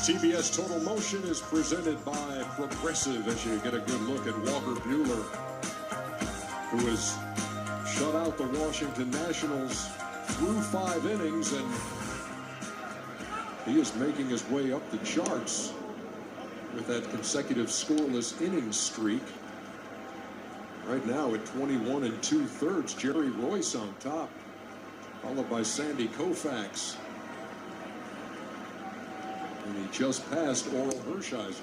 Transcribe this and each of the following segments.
TBS Total Motion is presented by Progressive as you get a good look at Walker Buehler, who has shut out the Washington Nationals through 5 innings, and he is making his way up the charts with that consecutive scoreless innings streak. Right now at 21 2/3, Jerry Royce on top, followed by Sandy Koufax. And he just passed Oral Hershiser.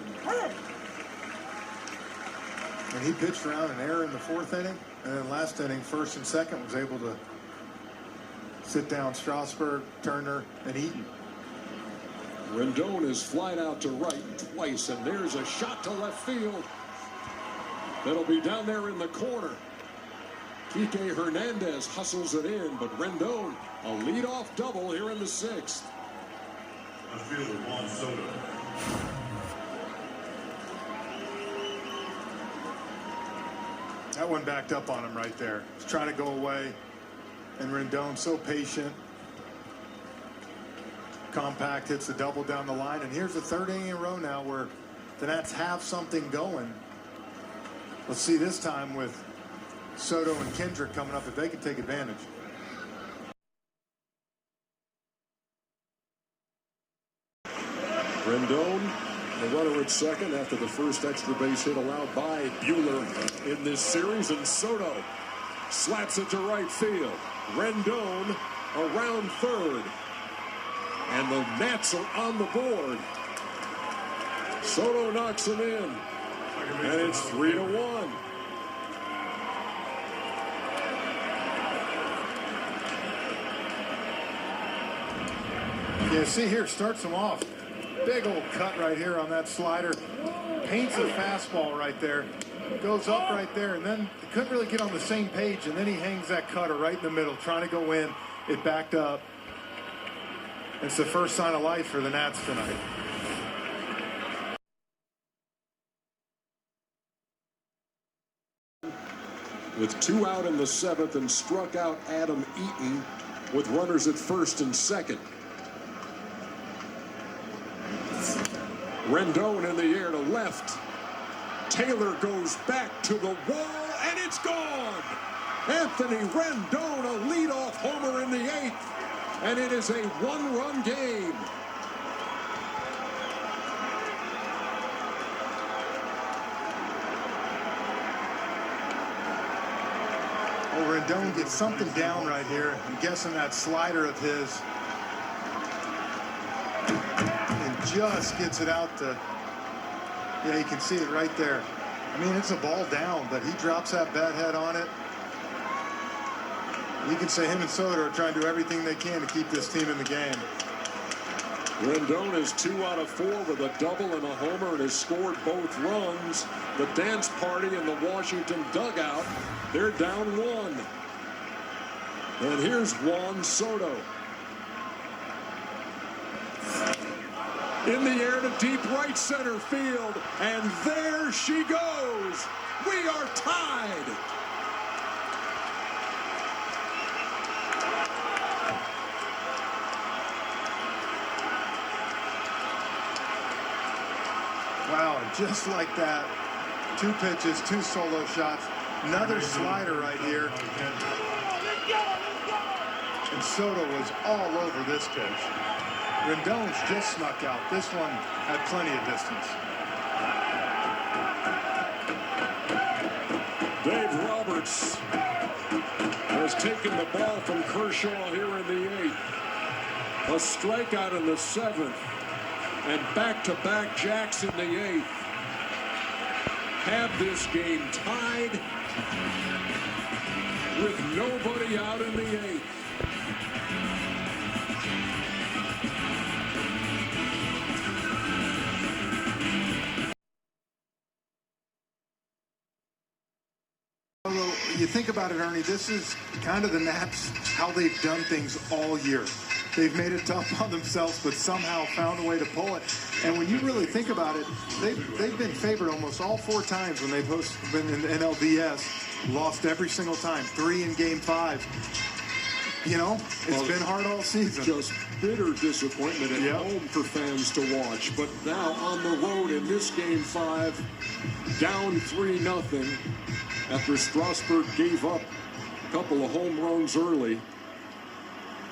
And he pitched around an error in the 4th inning, and then last inning, 1st and 2nd, was able to sit down Strasburg, Turner, and Eaton. Rendon is flied out to right twice, and there's a shot to left field. That'll be down there in the corner. Kike Hernandez hustles it in, but Rendon, a leadoff double here in the 6th. Fielder Juan Soto. That one backed up on him right there. He's trying to go away, and Rendon so patient. Compact hits the double down the line, and here's the 3rd inning in a row now where the Nats have something going. Let's see this time with Soto and Kendrick coming up if they can take advantage. Rendon, the runner at second after the first extra base hit allowed by Buehler in this series, and Soto slaps it to right field. Rendon around third, and the Nats are on the board. Soto knocks him in, and it's 3-1. Yeah, see here, starts him off. Big old cut right here on that slider. Paints a fastball right there. Goes up right there, and then he couldn't really get on the same page, and then he hangs that cutter right in the middle, trying to go in. It backed up. It's the first sign of life for the Nats tonight. With 2 out in the 7th, and struck out Adam Eaton with runners at 1st and 2nd. Rendon in the air to left. Taylor goes back to the wall, and it's gone. Anthony Rendon, a leadoff homer in the 8th, and it is a 1-run game. Oh, Rendon gets something down right here. I'm guessing that slider of his. Just gets it out to, yeah, you can see it right there. I mean, it's a ball down, but he drops that bat head on it. You can say him and Soto are trying to do everything they can to keep this team in the game. Rendon is 2 out of 4 with a double and a homer, and has scored both runs. The dance party in the Washington dugout, they're down 1. And here's Juan Soto. In the air to deep right center field, and there she goes. We are tied. Wow, and just like that, 2 pitches, 2 solo shots, another slider right here. And Soto was all over this pitch. Rendon's just snuck out. This one had plenty of distance. Dave Roberts has taken the ball from Kershaw here in the 8th. A strikeout in the 7th. And back-to-back jacks in the 8th. Have this game tied with nobody out in the 8th. You think about it, Ernie, this is kind of the Nats, how they've done things all year. They've made it tough on themselves, but somehow found a way to pull it. And when you really think about it, they've been favored almost all 4 times when they've been in the NLDS. Lost every single time. 3 in Game 5. You know, it's been hard all season. Just bitter disappointment at Yep. home for fans to watch. But now on the road in this Game 5, down 3-0 after Strasburg gave up a couple of home runs early.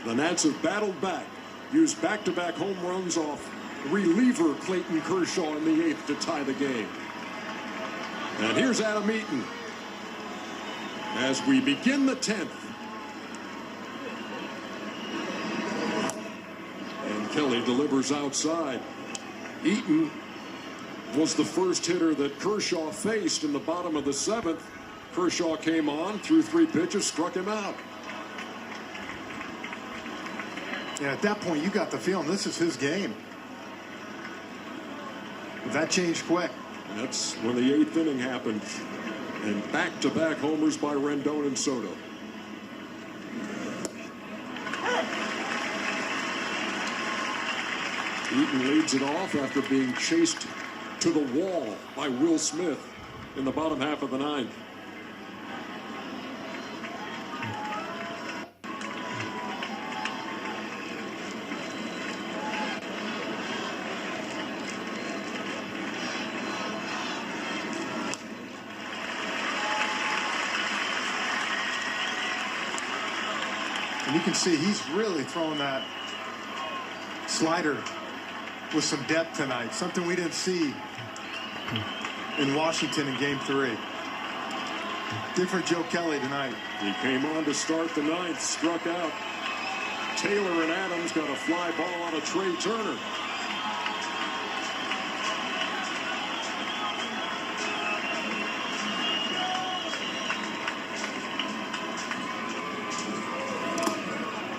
The Nats have battled back, used back-to-back home runs off reliever Clayton Kershaw in the 8th to tie the game. And here's Adam Eaton as we begin the 10th. And Kelly delivers outside. Eaton was the first hitter that Kershaw faced in the bottom of the 7th. Kershaw came on, threw 3 pitches, struck him out. Yeah, at that point, you got the feeling this is his game. But that changed quick. And that's when the 8th inning happened. And back-to-back homers by Rendon and Soto. Eaton leads it off after being chased to the wall by Will Smith in the bottom half of the 9th. And you can see he's really throwing that slider with some depth tonight. Something we didn't see in Washington in Game 3. Different Joe Kelly tonight. He came on to start the 9th, struck out. Taylor and Adams got a fly ball on a Trey Turner.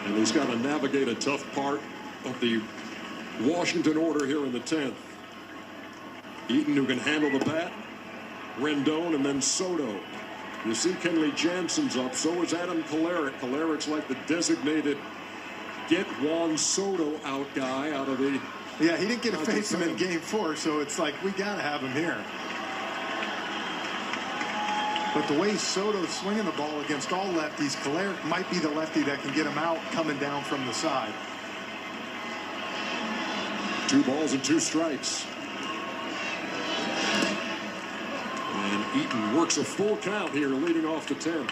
And he's got to navigate a tough part of the Washington order here in the 10th. Eaton, who can handle the bat, Rendon, and then Soto. You see Kenley Jansen's up, so is Adam Kolarek. Kolarik's like the designated get Juan Soto out guy out of the... Yeah, he didn't get to face him in Game 4, so it's like we got to have him here. But the way Soto's swinging the ball against all lefties, Kolarek might be the lefty that can get him out coming down from the side. 2 balls and 2 strikes. And Eaton works a full count here, leading off the 10th.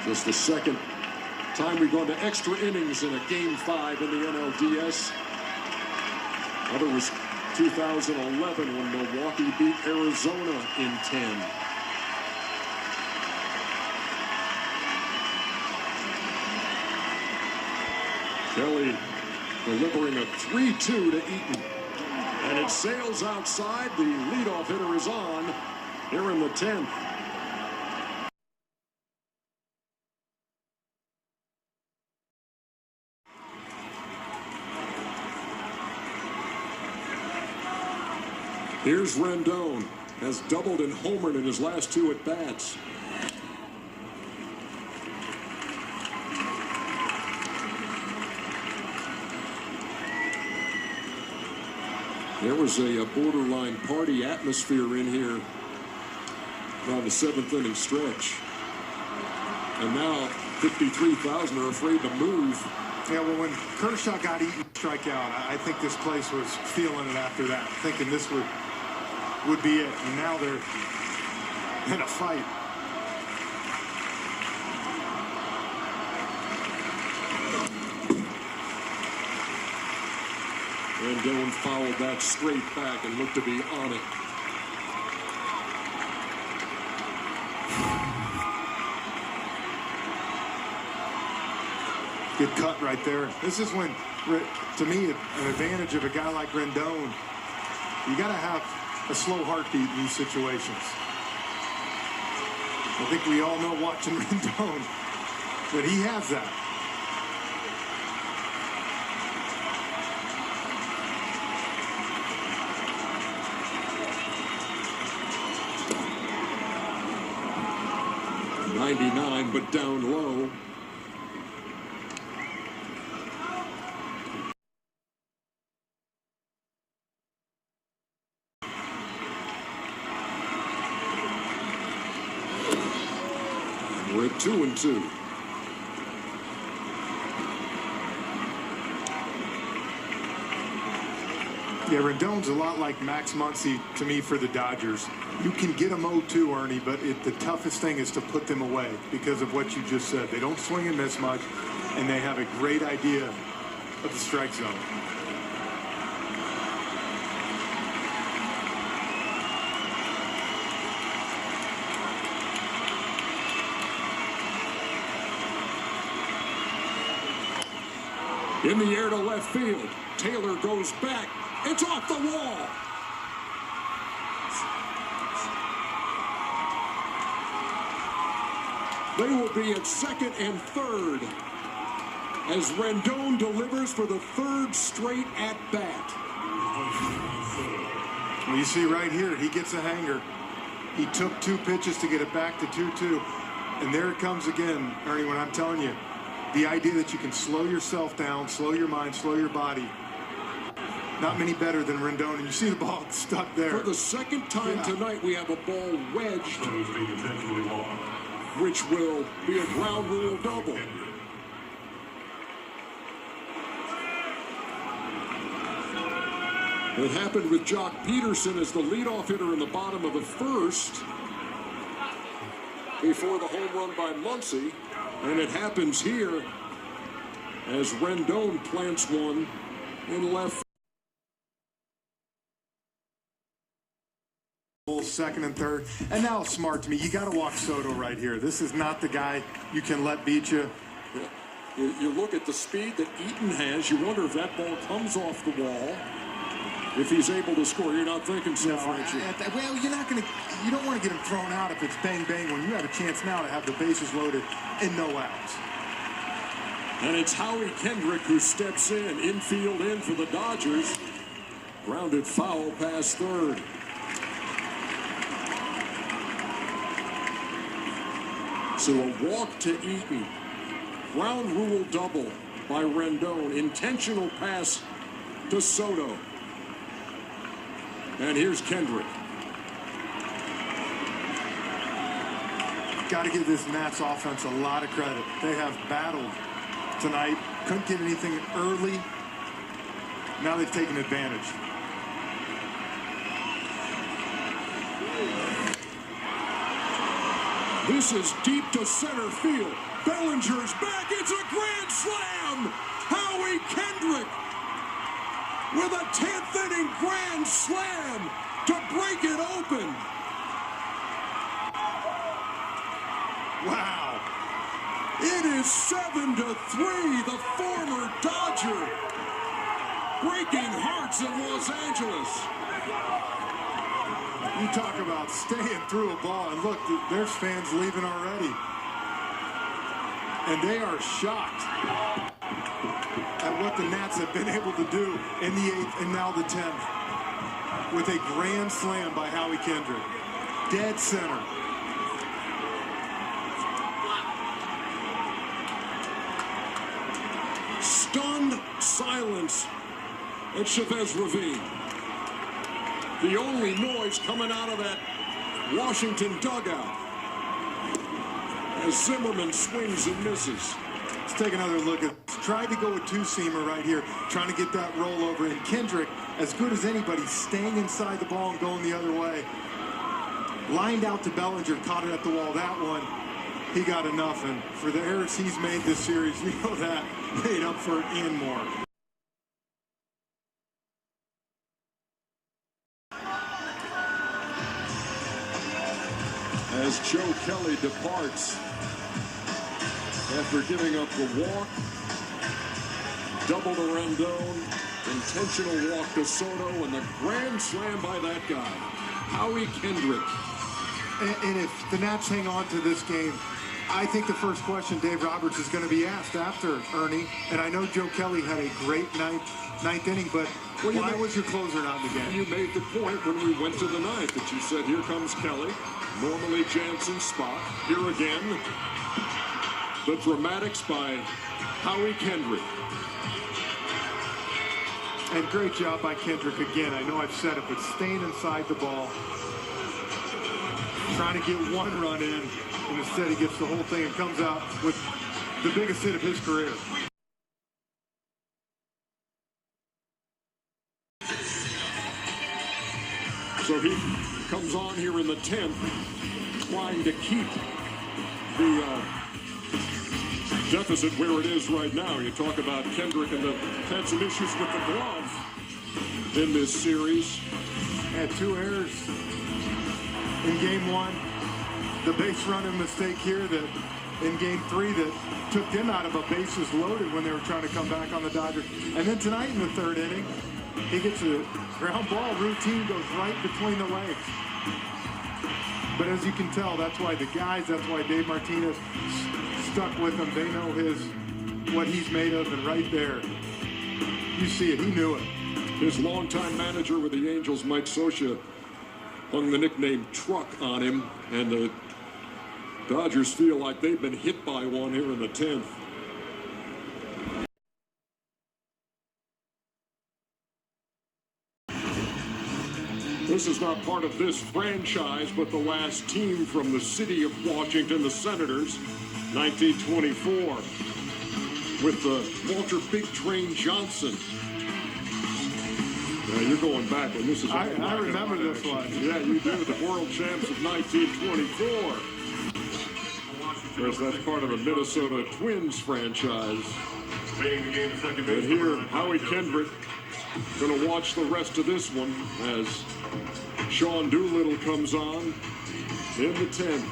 Just the second time we've gone to extra innings in a Game 5 in the NLDS. Other was 2011 when Milwaukee beat Arizona in 10. Kelly delivering a 3-2 to Eaton. And it sails outside. The leadoff hitter is on here in the 10th. Here's Rendon. Has doubled and homered in his last 2 at-bats. There was a borderline party atmosphere in here around the 7th inning stretch. And now 53,000 are afraid to move. Yeah, well, when Kershaw got Eaton strikeout, I think this place was feeling it after that, thinking this would be it. And now they're in a fight. Rendon fouled that straight back and looked to be on it. Good cut right there. This is when, to me, an advantage of a guy like Rendon. You got to have a slow heartbeat in these situations. I think we all know watching Rendon that he has that. .99, but down low. We're at 2-2. Yeah, Rendon's a lot like Max Muncy to me for the Dodgers. You can get them 0-2, Ernie, but the toughest thing is to put them away because of what you just said. They don't swing and miss much, and they have a great idea of the strike zone. In the air to left field. Taylor goes back. It's off the wall. They will be at second and third as Rendon delivers for the third straight at-bat. Well, you see right here, he gets a hanger. He took 2 pitches to get it back to 2-2. And there it comes again, Ernie, when I'm telling you, the idea that you can slow yourself down, slow your mind, slow your body. Not many better than Rendon, and you see the ball stuck there. For the second time tonight, we have a ball wedged, which will be a ground rule double. It happened with Jock Peterson as the leadoff hitter in the bottom of the first before the home run by Muncy, and it happens here as Rendon plants one in left. Second and third, and now smart to me. You got to walk Soto right here. This is not the guy you can let beat you. You look at the speed that Eaton has. You wonder if that ball comes off the wall. If he's able to score, you're not thinking so, Frenchie. Well, you're not going to. You don't want to get him thrown out if it's bang bang when you have a chance now to have the bases loaded and no outs. And it's Howie Kendrick who steps infield in for the Dodgers. Grounded foul past third. So a walk to Eaton. Ground rule double by Rendon. Intentional pass to Soto. And here's Kendrick. Got to give this Nats offense a lot of credit. They have battled tonight. Couldn't get anything early. Now they've taken advantage. This is deep to center field. Bellinger's back. It's a grand slam. Howie Kendrick with a 10th inning grand slam to break it open. Wow. It is 7-3. The former Dodger breaking hearts in Los Angeles. You talk about staying through a ball, and look, there's fans leaving already. And they are shocked at what the Nats have been able to do in the 8th and now the 10th with a grand slam by Howie Kendrick. Dead center. Stunned silence at Chavez Ravine. The only noise coming out of that Washington dugout as Zimmerman swings and misses. Let's take another look at. Tried to go a 2-seamer right here, trying to get that rollover. And Kendrick, as good as anybody, staying inside the ball and going the other way. Lined out to Bellinger, caught it at the wall. That one, he got enough. And for the errors he's made this series, you know that made up for it and more. As Joe Kelly departs after giving up the walk, double to Rendon, intentional walk to Soto, and the grand slam by that guy, Howie Kendrick. And if the Nats hang on to this game, I think the first question Dave Roberts is going to be asked after, Ernie, and I know Joe Kelly had a great ninth inning, but why was your closer not in the game? You made the point when we went to the ninth that you said, here comes Kelly, normally Jansen's spot. Here again, the dramatics by Howie Kendrick. And great job by Kendrick again. I know I've said it, but staying inside the ball, trying to get one run in, and instead he gets the whole thing and comes out with the biggest hit of his career. So he comes on here in the 10th, trying to keep the deficit where it is right now. You talk about Kendrick and had some issues with the glove in this series. Had 2 errors in game 1. The base running mistake here that in game 3 that took them out of a bases loaded when they were trying to come back on the Dodgers. And then tonight in the 3rd inning, he gets a ground ball routine, goes right between the legs. But as you can tell, that's why Dave Martinez stuck with him. They know what he's made of, and right there, you see it. He knew it. His longtime manager with the Angels, Mike Scioscia, hung the nickname Truck on him, and the Dodgers feel like they've been hit by one here in the 10th. This is not part of this franchise, but the last team from the city of Washington, the Senators, 1924, with Walter Big Train Johnson. Yeah, you're going back, and this is. I remember this one. Yeah, you do. The world champs of 1924. Of course, that's part of the Minnesota Twins franchise. And here, Howie Kendrick going to watch the rest of this one as Sean Doolittle comes on in the 10th.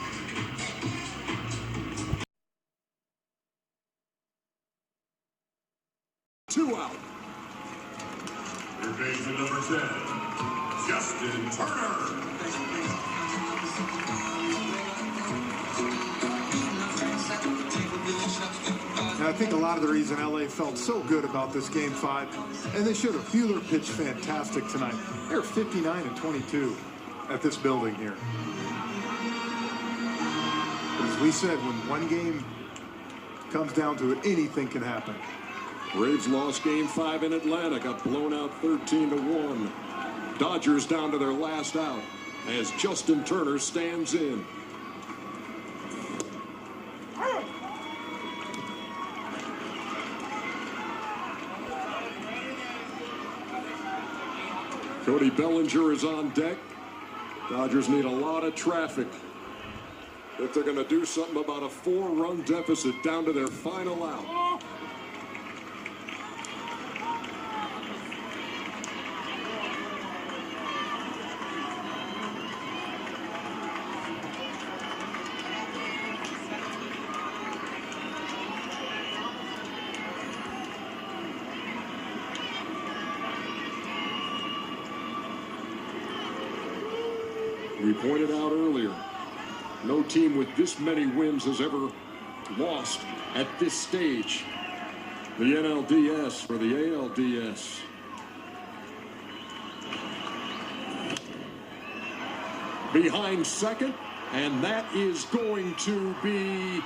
Two out. Your base at number 10, Justin Turner. And I think a lot of the reason LA felt so good about this game 5, and they should have. Buehler pitched fantastic tonight. They're 59-22 at this building here. But as we said, when one game comes down to it, anything can happen. Braves lost game 5 in Atlanta, got blown out 13-1. Dodgers down to their last out as Justin Turner stands in. Cody Bellinger is on deck. Dodgers need a lot of traffic if they're going to do something about a 4-run deficit down to their final out. We pointed out earlier, no team with this many wins has ever lost at this stage. The NLDS or the ALDS. Behind second, and that is going to be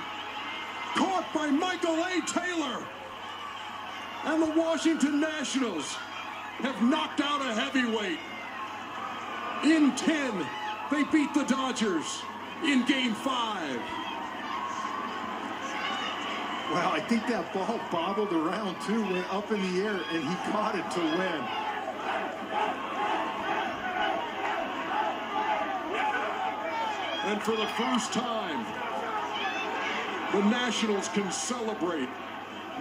caught by Michael A. Taylor. And the Washington Nationals have knocked out a heavyweight. In 10, they beat the Dodgers in game 5. Well, I think that ball bobbled around too, went up in the air, and he caught it to win. And for the first time, the Nationals can celebrate,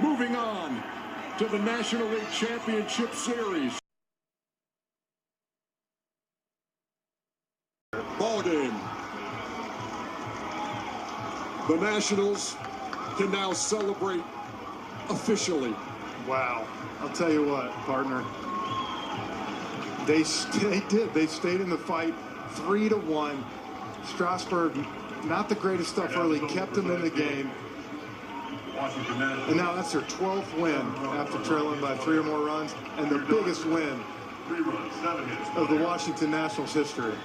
moving on to the National League Championship Series. Ball game. The Nationals can now celebrate officially. Wow. I'll tell you what, partner. They did. They stayed in the fight 3-1. Strasburg, not the greatest stuff early, kept them in the game. And now that's their 12th win after trailing by 3 or more runs, and the biggest win of the Washington Nationals history.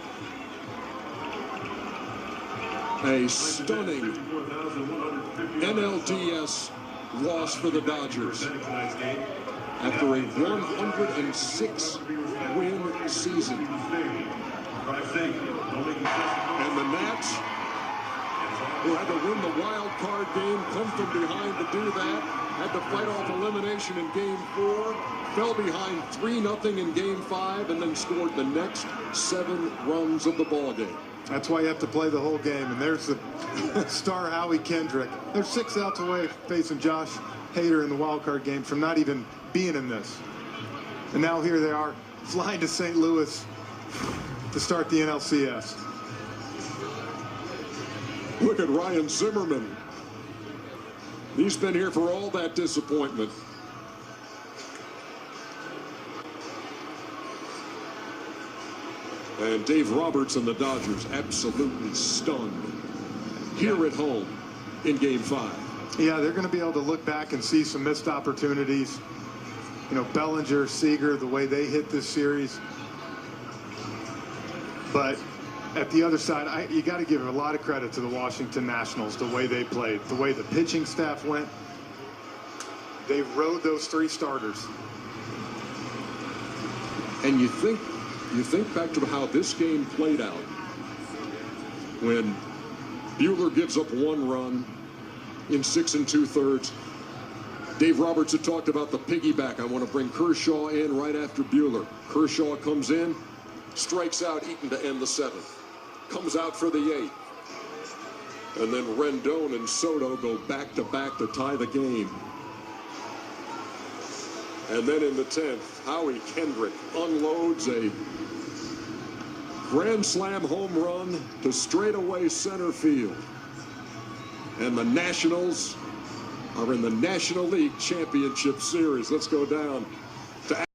A stunning NLDS loss for the Dodgers after a 106-win season. And the Nats, who had to win the wild card game, come from behind to do that, had to fight off elimination in Game 4, fell behind 3-0 in Game 5, and then scored the next 7 runs of the ball game. That's why you have to play the whole game. And there's the star Howie Kendrick. They're 6 outs away facing Josh Hader in the wild card game from not even being in this. And now here they are flying to St. Louis to start the NLCS. Look at Ryan Zimmerman. He's been here for all that disappointment. And Dave Roberts and the Dodgers absolutely stunned here at home in Game 5. Yeah, they're going to be able to look back and see some missed opportunities. You know, Bellinger, Seager, the way they hit this series. But at the other side, you got to give a lot of credit to the Washington Nationals, the way they played, the way the pitching staff went. They rode those 3 starters. And you think back to how this game played out when Buehler gives up 1 run in 6 2/3. Dave Roberts had talked about the piggyback. I want to bring Kershaw in right after Buehler. Kershaw comes in, strikes out Eaton to end the 7th. Comes out for the 8th. And then Rendon and Soto go back-to-back to tie the game. And then in the 10th, Howie Kendrick unloads a grand slam home run to straightaway center field. And the Nationals are in the National League Championship Series. Let's go down to